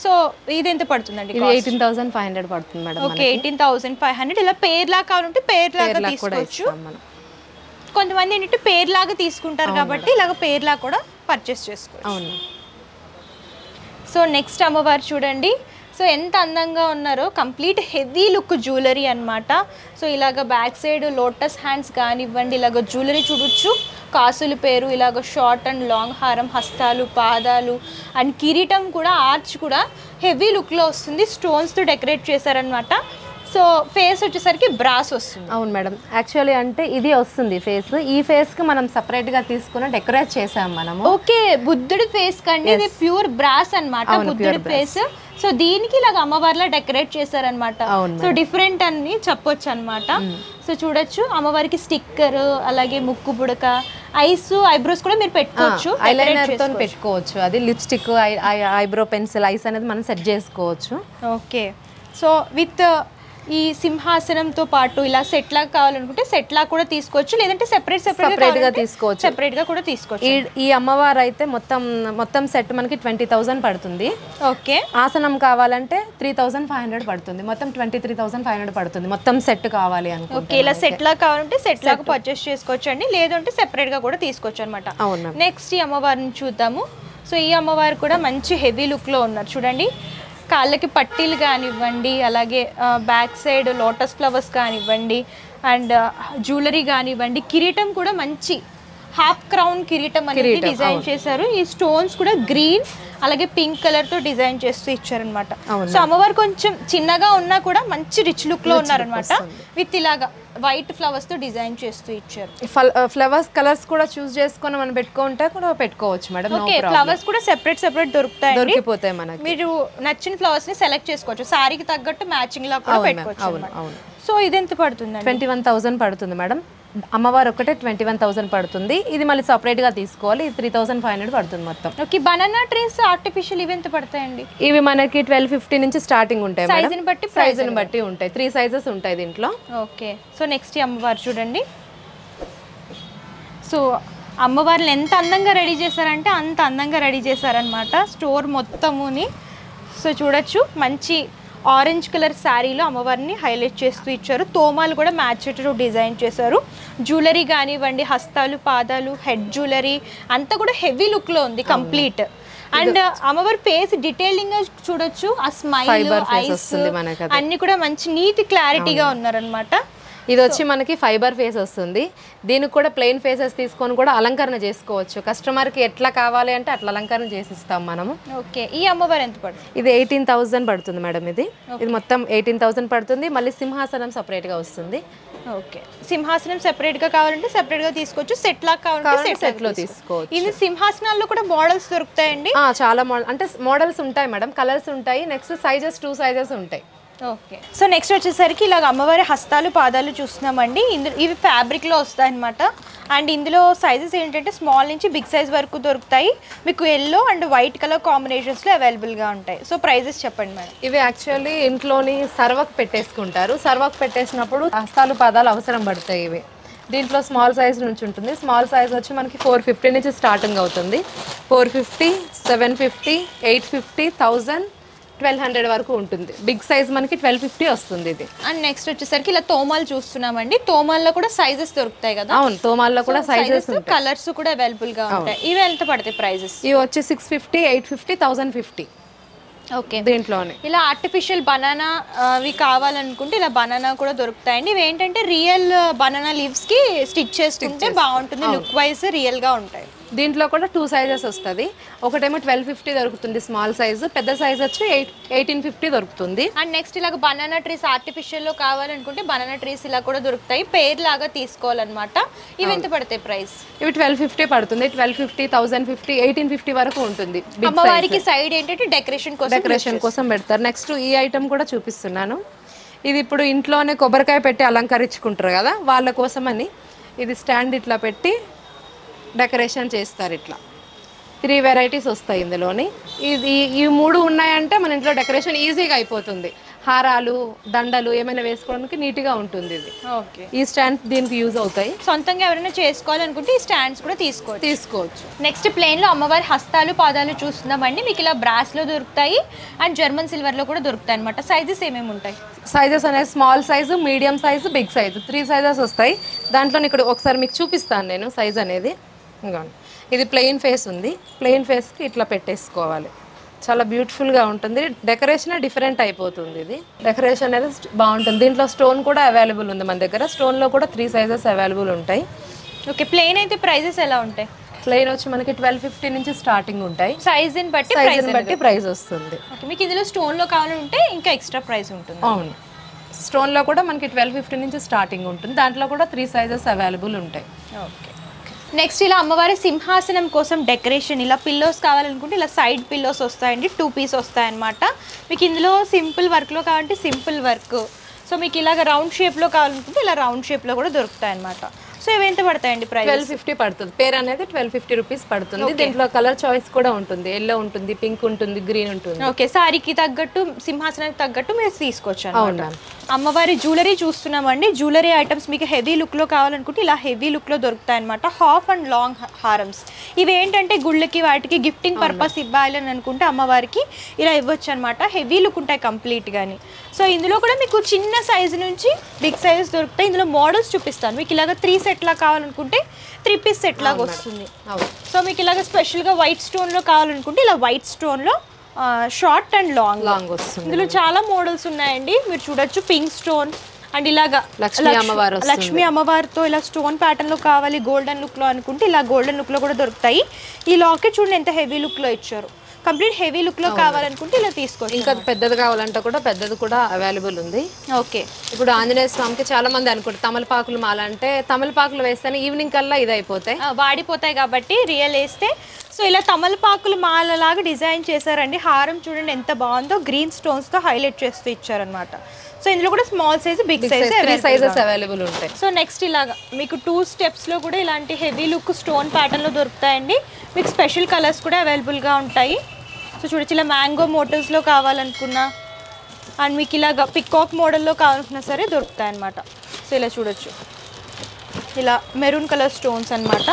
సో ఇది ఎంత పడుతుందండి? ఇది 18,500 పడుతుంది మేడం. ఓకే, 18,500. ఇలా పేర్లా కావాలంటే పేర్లాగా తీసుకోవచ్చు. కొంతమంది ఏంటంటే పేర్లాగా తీసుకుంటారు కాబట్టి ఇలాగ పేర్లా కూడా పర్చేస్ చేసుకోవచ్చు. అవును. సో నెక్స్ట్ అమ్మవారు చూడండి, సో ఎంత అందంగా ఉన్నారో, కంప్లీట్ హెవీ లుక్ జ్యువెలరీ అనమాట. సో ఇలాగ బ్యాక్ సైడ్ లోటస్ హ్యాండ్స్ కానివ్వండి, ఇలాగ జ్యువెలరీ చూడొచ్చు, కాసుల పేరు, ఇలాగ షార్ట్ అండ్ లాంగ్ హారం, హస్తాలు పాదాలు అండ్ కిరీటం కూడా, ఆర్చ్ కూడా హెవీ లుక్లో వస్తుంది, స్టోన్స్తో డెకరేట్ చేశారనమాట. సో ఫేస్ వచ్చేసరికి బ్రాస్ వస్తుంది. అవును మేడం, యాక్చువల్లీ అంటే ఇది వస్తుంది ఫేస్. ఈ ఫేస్కి మనం సపరేట్గా తీసుకుని డెకరేట్ చేసాం మనము. ఓకే, బుద్ధుడి ఫేస్ కండి ఇది ప్యూర్ బ్రాస్ అనమాట, బుద్ధుడి ఫేస్. సో దీనికి ఇలాగ అమ్మవారిలా డెకరేట్ చేశారనమాట. సో డిఫరెంట్ అని చెప్పొచ్చు అనమాట. సో చూడొచ్చు అమ్మవారికి స్టిక్కర్, అలాగే ముక్కు పుడక, ఐస్, ఐబ్రోస్ కూడా మీరు పెట్టుకోవచ్చు, ఐలైనర్ తో పెట్టుకోవచ్చు. అది లిప్స్టిక్, ఐబ్రో పెన్సిల్, ఐస్ అనేది మనం సెట్ చేసుకోవచ్చు. ఓకే, సో విత్ ఈ సింహాసనంతో పాటు ఇలా సెట్ లాగా కావాలనుకుంటే సెట్ లాగా కూడా తీసుకోవచ్చు, లేదంటే సెపరేట్ గా తీసుకోవచ్చు, సెపరేట్ గా కూడా తీసుకోవచ్చు. ఈ అమ్మవారు అయితే మొత్తం సెట్ మనకి 20,000 పడుతుంది. ఓకే, ఆసనం కావాలంటే 3,500 పడుతుంది. మొత్తం 23,500 పడుతుంది మొత్తం సెట్ కావాలి అనుకుంటే. ఓకే, ఇలా సెట్ లాగా కావాలంటే సెట్ లాగా పర్చేస్ చేసుకోవచ్చు అండి, లేదంటే సెపరేట్ గా కూడా తీసుకోవచ్చు అనమాట. అవును. నెక్స్ట్ ఈ అమ్మవారిని చూద్దాము. సో ఈ అమ్మవారు కూడా మంచి హెవీ లుక్ లో ఉన్నారు చూడండి. కాళ్ళకి పట్టీలు కానివ్వండి, అలాగే బ్యాక్ సైడ్ లోటస్ ఫ్లవర్స్ కానివ్వండి, అండ్ జ్యువెలరీ కానివ్వండి, కిరీటం కూడా మంచి హాఫ్ క్రౌన్ కిరీటం అనేది డిజైన్ చేశారు. ఈ స్టోన్స్ కూడా గ్రీన్ అలాగే పింక్ కలర్ తో డిజైన్ చేస్తూ ఇచ్చారనమాట. సో అమ్మవారు కొంచెం చిన్నగా ఉన్నా కూడా మంచి రిచ్ లుక్ లో ఉన్నారనమాట. విత్ ఇలాగా వైట్ ఫ్లవర్స్ తో డిజైన్ చేస్తూ ఇచ్చారు. ఫ్లవర్స్ కలర్స్ కూడా చూస్ చేసుకొని మనం పెట్టుకుంటే కూడా పెట్టుకోవచ్చు మేడం. ఓకే, ఫ్లవర్స్ కూడా సెపరేట్ దొరికిపోతాయి మనకి. మీరు నచ్చిన ఫ్లవర్స్ ని సెలెక్ట్ చేసుకోవచ్చు, సారీకి తగ్గట్టు మ్యాచింగ్ లా కూడా పెట్టుకోవచ్చు. సో ఇది ఎంత పడుతుంది? 21,000 పడుతుంది మేడం. అమ్మవారు ఒకటే 21,000 పడుతుంది. ఇది మళ్ళీ సపరేట్ గా తీసుకోవాలి. ఇది 3,500 పడుతుంది మొత్తం. ఓకే, బనానా ట్రీస్ ఆర్టిఫిషియల్ ఇవి ఎంత పడతాయండి? ఇవి మనకి 1250 నుంచి స్టార్టింగ్ ఉంటాయి. సైజుని బట్టి ఉంటాయి. 3 సైజెస్ ఉంటాయి దీంట్లో. ఓకే, సో నెక్స్ట్ అమ్మవారు చూడండి. సో అమ్మవారిని ఎంత అందంగా రెడీ చేశారంటే అంత అందంగా రెడీ చేశారనమాట స్టోర్ మొత్తముని. సో చూడొచ్చు మంచి ఆరెంజ్ కలర్ శారీలో అమ్మవారిని హైలైట్ చేస్తూ ఇచ్చారు. తోమాలు కూడా మ్యాచ్ డిజైన్ చేశారు. జ్యువెలరీ కానివ్వండి, హస్తాలు పాదాలు, హెడ్ జ్యువెలరీ అంతా కూడా హెవీ లుక్ లో ఉంది కంప్లీట్. అండ్ అమ్మవారి ఫేస్ డీటెయిలింగ్ గా చూడొచ్చు, ఆ స్మైల్, ఐస్ అన్ని కూడా మంచి నీట్ క్లారిటీగా ఉన్నారనమాట. ఇది వచ్చి మనకి ఫైబర్ ఫేస్ వస్తుంది. దీనికి కూడా ప్లెయిన్ ఫేసెస్ తీసుకొని కూడా అలంకరణ చేసుకోవచ్చు. కస్టమర్కి ఎట్లా కావాలి అంటే అట్లా అలంకరణ చేసిస్తాం మనము. ఓకే, ఈ అమ్మవారు ఎంత పడుతుంది? ఇది 18,000 పడుతుంది మేడం. ఇది మొత్తం 18,000 పడుతుంది. మళ్ళీ సింహాసనం సపరేట్గా వస్తుంది. ఓకే, సింహాసనం సెపరేట్గా కావాలంటే సెపరేట్గా తీసుకోవచ్చు, సెట్ లాగా కావాలంటే సెట్లో తీసుకోవచ్చు. ఇది సింహాసనాల్లో కూడా మోడల్స్ దొరుకుతాయండి. చాలా అంటే మోడల్స్ ఉంటాయి మేడం, కలర్స్ ఉంటాయి. నెక్స్ట్ సైజెస్ 2 సైజెస్ ఉంటాయి. ఓకే, సో నెక్స్ట్ వచ్చేసరికి ఇలాగ అమ్మవారి హస్తాలు పాదాలు చూస్తున్నామండి. ఇవి ఫ్యాబ్రిక్లో వస్తాయి అనమాట. అండ్ ఇందులో సైజెస్ ఏంటంటే స్మాల్ నుంచి బిగ్ సైజ్ వరకు దొరుకుతాయి. మీకు ఎల్లో అండ్ వైట్ కలర్ కాంబినేషన్స్లో అవైలబుల్గా ఉంటాయి. సో ప్రైజెస్ చెప్పండి మేడం. ఇవి యాక్చువల్లీ ఇంట్లోని సర్వక్ పెట్టేసుకుంటారు. సర్వక్ పెట్టేసినప్పుడు హస్తాలు పాదాలు అవసరం పడతాయి. ఇవి దీంట్లో స్మాల్ సైజ్ నుంచి ఉంటుంది. స్మాల్ సైజ్ వచ్చి మనకి 450 నుంచి స్టార్టింగ్ అవుతుంది. 450, 750, 850, 1000, 1200 వరకు ఉంటుంది. బిగ్ సైజ్ మనకి 1250 వస్తుంది ఇది. అండ్ నెక్స్ట్ వచ్చేసరికి ఇలా తోమాలు చూస్తున్నామండి. తోమాల్లో కూడా సైజెస్ దొరుకుతాయి కదా? అవును, తోమాల్లో కూడా సైజెస్, కలర్స్ కూడా అవైలబుల్ గా ఉంటాయి. ఇవి ఎంత పడతాయి ప్రైజెస్? ఇవి వచ్చి 650, 850, 1050. ఓకే, దీంట్లోనే ఇలా ఆర్టిఫిషియల్ బనానా అవి కావాలనుకుంటే ఇలా బనానా కూడా దొరుకుతాయండి. ఇవి ఏంటంటే రియల్ బనానా లీవ్స్ కి స్టిచ్ చేసుకుంటే బాగుంటుంది, లుక్ వైజ్ రియల్ గా ఉంటాయి. దీంట్లో కూడా 2 సైజెస్ వస్తుంది. ఒకటేమో 1250 దొరుకుతుంది స్మాల్ సైజు, పెద్ద సైజ్ వచ్చి 1850 దొరుకుతుంది. అండ్ నెక్స్ట్ ఇలాగ బనానా ట్రీస్ ఆర్టిఫిషియల్ లో కావాలనుకుంటే బనానా ట్రీస్ ఇలా కూడా దొరుకుతాయి. పేర్ లాగా తీసుకోవాలన్నమాట. ఇవి ఎంత పడతాయి ప్రైస్? ఇవి 1250 పడుతుంది. 1250, 1050, 1850 వరకు ఉంటుంది. అమ్మవారికి సైడ్ ఏంటంటే డెకరేషన్ కోసం పెడతారు. నెక్స్ట్ ఈ ఐటమ్ కూడా చూపిస్తున్నాను. ఇది ఇప్పుడు ఇంట్లోనే కొబ్బరికాయ పెట్టి అలంకరించుకుంటారు కదా, వాళ్ళ కోసమని ఇది స్టాండ్ ఇట్లా పెట్టి డెకరేషన్ చేస్తారు. ఇట్లా 3 వెరైటీస్ వస్తాయి ఇందులోని. ఈ 3 ఉన్నాయంటే మన ఇంట్లో డెకరేషన్ ఈజీగా అయిపోతుంది. హారాలు దండలు ఏమైనా వేసుకోవడానికి నీట్గా ఉంటుంది ఇది. ఓకే, ఈ స్టాండ్స్ దీనికి యూజ్ అవుతాయి. సొంతంగా ఎవరైనా చేసుకోవాలనుకుంటే ఈ స్టాండ్స్ కూడా తీసుకోవచ్చు. నెక్స్ట్ ప్లేన్లో అమ్మవారి హస్తాలు పాదాలు చూస్తున్నామండి. మీకు ఇలా బ్రాస్లో దొరుకుతాయి అండ్ జర్మన్ సిల్వర్లో కూడా దొరుకుతాయి అనమాట. సైజెస్ ఏమేమి ఉంటాయి? సైజెస్ అనేది small size, medium size, big size 3 sizes వస్తాయి. దాంట్లో ఇక్కడ ఒకసారి మీకు చూపిస్తాను నేను సైజ్ అనేది. ఇంకోండి, ఇది ప్లెయిన్ ఫేస్ ఉంది. ప్లెయిన్ ఫేస్కి ఇట్లా పెట్టేసుకోవాలి. చాలా బ్యూటిఫుల్గా ఉంటుంది. డెకరేషన్ డిఫరెంట్ అయిపోతుంది. ఇది డెకరేషన్ అనేది బాగుంటుంది. దీంట్లో స్టోన్ కూడా అవైలబుల్ ఉంది మన దగ్గర. స్టోన్లో కూడా 3 సైజెస్ అవైలబుల్ ఉంటాయి. ఓకే, ప్లెయిన్ అయితే ప్రైజెస్ ఎలా ఉంటాయి? ప్లెయిన్ వచ్చి మనకి 1250 నుంచి స్టార్టింగ్ ఉంటాయి. సైజుని బట్టి ప్రైస్ వస్తుంది. ఓకే, మీకు ఇందులో స్టోన్లో కావాలంటే ఇంకా ఎక్స్ట్రా ప్రైస్ ఉంటుంది. అవును, స్టోన్లో కూడా మనకి 1250 నుంచి స్టార్టింగ్ ఉంటుంది. దాంట్లో కూడా 3 సైజెస్ అవైలబుల్ ఉంటాయి. ఓకే, నెక్స్ట్ ఇలా అమ్మవారి సింహాసనం కోసం డెకరేషన్ ఇలా పిల్లోస్ కావాలనుకుంటే ఇలా సైడ్ పిల్లోస్ వస్తాయండి. 2 పీస్ వస్తాయన్నమాట. మీకు ఇందులో సింపుల్ వర్క్లో కావాలంటే సింపుల్ వర్క్, సో మీకు ఇలాగ రౌండ్ షేప్లో కావాలనుకుంటే ఇలా రౌండ్ షేప్లో కూడా దొరుకుతాయి అన్నమాట. సో ఇవి ఎంత పడతాయండి ప్రైస్? 1250 పడుతుంది. పేరు అనేది 1250 రూపీస్ పడుతుంది. దీంట్లో కలర్ చాయిస్ కూడా ఉంటుంది. ఎల్లో ఉంటుంది, పింక్ ఉంటుంది, గ్రీన్ ఉంటుంది. ఓకే, సారీకి తగ్గట్టు సింహాసనానికి తగ్గట్టు మీరు తీసుకోవచ్చు అన్నమాట. అమ్మవారి జ్యువెలరీ చూస్తున్నామండి. జ్యువెలరీ ఐటమ్స్ మీకు హెవీ లుక్లో కావాలనుకుంటే ఇలా హెవీ లుక్లో దొరుకుతాయి అనమాట. హాఫ్ అండ్ లాంగ్ హారమ్స్ ఇవి ఏంటంటే గుళ్ళకి వాటికి గిఫ్టింగ్ పర్పస్ ఇవ్వాలి అని అనుకుంటే అమ్మవారికి ఇలా ఇవ్వచ్చు అనమాట. హెవీ లుక్ ఉంటాయి కంప్లీట్గాని. సో ఇందులో కూడా మీకు చిన్న సైజు నుంచి బిగ్ సైజెస్ దొరుకుతాయి. ఇందులో మోడల్స్ చూపిస్తాను. మీకు ఇలాగ 3 సెట్ లాగా కావాలనుకుంటే 3 పీస్ సెట్ లాగా వస్తుంది. సో మీకు ఇలాగ స్పెషల్గా వైట్ స్టోన్లో కావాలనుకుంటే ఇలా వైట్ స్టోన్లో షార్ట్ అండ్ లాంగ్ వస్తుంది. ఇందులో చాలా మోడల్స్ ఉన్నాయండి. మీరు చూడొచ్చు పింక్ స్టోన్ అండ్ ఇలాగా లక్ష్మీ అమ్మవారితో ఇలా స్టోన్ ప్యాటర్న్ లో కావాలి గోల్డెన్ లుక్ లో అనుకుంటే ఇలా గోల్డెన్ లుక్ లో కూడా దొరుకుతాయి. ఈ లాకెట్ చూడండి ఎంత హెవీ లుక్ లో ఇచ్చారు. కంప్లీట్ హెవీ లుక్ లో కావాలనుకుంటే ఇలా తీసుకోవచ్చు. ఇంకా పెద్దది కావాలంటే కూడా పెద్దది కూడా అవైలబుల్ ఉంది. ఓకే, ఇప్పుడు ఆంజనేయ స్వామికి చాలా మంది అనుకుంటారు తమలపాకులు మాల అంటే తమలపాకులు వేస్తేనే ఈవినింగ్ కల్లా ఇది అయిపోతాయి, వాడిపోతాయి కాబట్టి రియల్ వేస్తే. సో ఇలా తమలపాకులు మాల లాగా డిజైన్ చేశారండి. హారం చూడండి ఎంత బాగుందో, గ్రీన్ స్టోన్స్ తో హైలైట్ చేస్తూ ఇచ్చారనమాట. సో ఇందులో కూడా small size big sizes available ఉంటాయి. సో నెక్స్ట్ ఇలాగా మీకు 2 స్టెప్స్ లో కూడా ఇలాంటి హెవీ లుక్ స్టోన్ ప్యాటర్న్ లో దొరుకుతాయండి. మీకు స్పెషల్ కలర్స్ కూడా అవైలబుల్ గా ఉంటాయి. సో చూడొచ్చు ఇలా మ్యాంగో మోటివ్స్ లో కావాలనుకున్నా అండ్ మీకు ఇలాగా పికాక్ మోడల్లో కావాలనుకున్నా సరే దొరుకుతాయి అన్నమాట. సో ఇలా చూడొచ్చు ఇలా మెరూన్ కలర్ స్టోన్స్ అన్నమాట.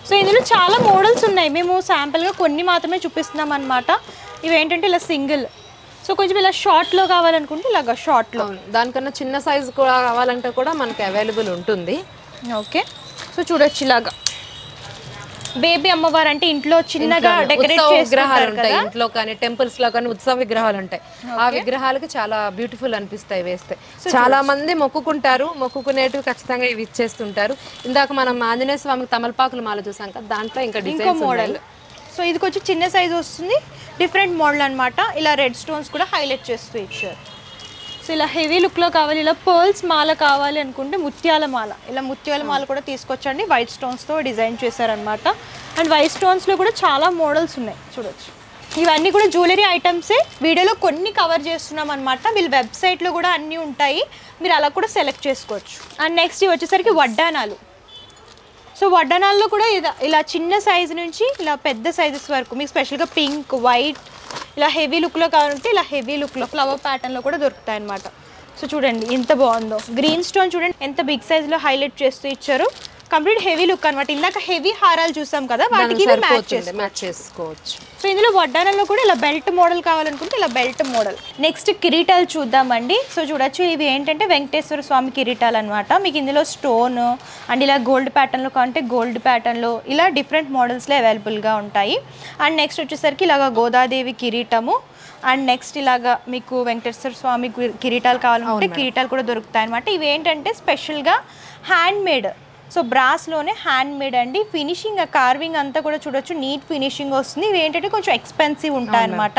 సో ఇందులో చాలా మోడల్స్ ఉన్నాయి. మేము శాంపుల్గా కొన్ని మాత్రమే చూపిస్తున్నాం అనమాట. ఇవి ఏంటంటే ఇలా సింగిల్, సో కొంచెం ఇలా షార్ట్లో కావాలనుకుంటే ఇలాగా షార్ట్లో, దానికన్నా చిన్న సైజు కూడా కావాలంటే కూడా మనకి అవైలబుల్ ఉంటుంది. ఓకే, సో చూడొచ్చు ఇలాగా బేబీ అమ్మవారు అంటే ఇంట్లో చిన్నగా డెకరేట్ విగ్రహాలు ఉంటాయి. ఇంట్లో కానీ టెంపుల్స్ లో కానీ ఉత్సవ విగ్రహాలు ఉంటాయి. ఆ విగ్రహాలకి చాలా బ్యూటిఫుల్ అనిపిస్తాయి వేస్తే. చాలా మంది మొక్కుకుంటారు, మొక్కుకునేటివి ఖచ్చితంగా ఇవి ఇచ్చేస్తుంటారు. ఇందాక మనం ఆంజనేయ స్వామికి తమలపాకులు మాల చూసాం కదా, దాంట్లో ఇంకా డిజైన్ మోడల్. సో ఇది కొంచెం చిన్న సైజ్ వస్తుంది, డిఫరెంట్ మోడల్ అనమాట. ఇలా రెడ్ స్టోన్స్ కూడా హైలైట్ చేస్తూ ఇచ్చారు. సో ఇలా హెవీ లుక్లో కావాలి, ఇలా పర్ల్స్ మాల కావాలి అనుకుంటే ముత్యాల మాల, ఇలా ముత్యాల మాల కూడా తీసుకొచ్చండి. వైట్ స్టోన్స్తో డిజైన్ చేశారనమాట. అండ్ వైట్ స్టోన్స్లో కూడా చాలా మోడల్స్ ఉన్నాయి చూడొచ్చు. ఇవన్నీ కూడా జ్యువెలరీ ఐటమ్సే. వీడియోలో కొన్ని కవర్ చేస్తున్నాం అనమాట. వీళ్ళ వెబ్సైట్లో కూడా అన్నీ ఉంటాయి, మీరు అలా కూడా సెలెక్ట్ చేసుకోవచ్చు. అండ్ నెక్స్ట్ ఇవి వచ్చేసరికి వడ్డానాలు. సో వడ్డానాల్లో కూడా ఇలా చిన్న సైజు నుంచి ఇలా పెద్ద సైజెస్ వరకు మీకు స్పెషల్గా పింక్, వైట్ ఇలా హెవీ లుక్లో కావాలంటే ఇలా హెవీ లుక్లో ఫ్లవర్ ప్యాటర్న్లో కూడా దొరుకుతాయి అన్నమాట. సో చూడండి ఎంత బాగుందో, గ్రీన్ స్టోన్ చూడండి ఎంత బిగ్ సైజ్లో హైలైట్ చేస్తూ ఇచ్చారు. కంప్లీట్ హెవీ లుక్ అనమాట. ఇందాక హెవీ హారాలు చూసాం కదా, వాటికి మ్యాచ్ చేసుకోవచ్చు. సో ఇందులో వడ్డానంలో కూడా ఇలా బెల్ట్ మోడల్ కావాలనుకుంటే ఇలా బెల్ట్ మోడల్. నెక్స్ట్ కిరీటాలు చూద్దామండి. సో చూడొచ్చు ఇవి ఏంటంటే వెంకటేశ్వర స్వామి కిరీటాలు అనమాట. మీకు ఇందులో స్టోన్ అండ్ ఇలా గోల్డ్ ప్యాటర్న్లో కావాలంటే గోల్డ్ ప్యాటర్న్లో ఇలా డిఫరెంట్ మోడల్స్లో అవైలబుల్గా ఉంటాయి. అండ్ నెక్స్ట్ వచ్చేసరికి ఇలాగ గోదాదేవి కిరీటము. అండ్ నెక్స్ట్ ఇలాగా మీకు వెంకటేశ్వర స్వామి కిరీటాలు కావాలంటే కిరీటాలు కూడా దొరుకుతాయి అనమాట. ఇవి ఏంటంటే స్పెషల్గా హ్యాండ్ మేడ్, సో బ్రాస్లోనే హ్యాండ్ మేడ్ అండి. ఫినిషింగ్ కార్వింగ్ అంతా కూడా చూడొచ్చు నీట్ ఫినిషింగ్ వస్తుంది. ఇవి ఏంటంటే కొంచెం ఎక్స్పెన్సివ్ ఉంటాయి అనమాట,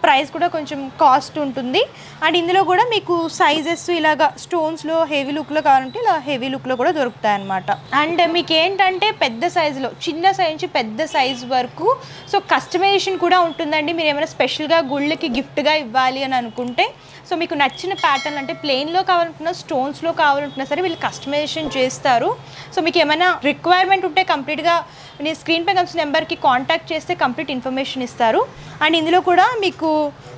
ప్రైస్ కూడా కొంచెం కాస్ట్ ఉంటుంది. అండ్ ఇందులో కూడా మీకు సైజెస్ ఇలాగా స్టోన్స్లో హెవీ లుక్లో కావాలంటే ఇలా హెవీ లుక్లో కూడా దొరుకుతాయి అనమాట. అండ్ మీకు ఏంటంటే పెద్ద సైజులో చిన్న సైజ్ నుంచి పెద్ద సైజ్ వరకు సో కస్టమైజేషన్ కూడా ఉంటుందండి. మీరు ఏమైనా స్పెషల్గా గుళ్ళకి గిఫ్ట్గా ఇవ్వాలి అని అనుకుంటే సో మీకు నచ్చిన ప్యాటర్న్ అంటే ప్లెయిన్లో కావాలనుకున్నా స్టోన్స్లో కావాలనుకున్నా సరే వీళ్ళు కస్టమైజేషన్ చేస్తారు. సో మీకు ఏమైనా రిక్వైర్మెంట్ ఉంటే కంప్లీట్గా నేను స్క్రీన్ పై కనిపిస్తున్న నెంబర్కి కాంటాక్ట్ చేస్తే కంప్లీట్ ఇన్ఫర్మేషన్ ఇస్తారు. అండ్ ఇందులో కూడా మీకు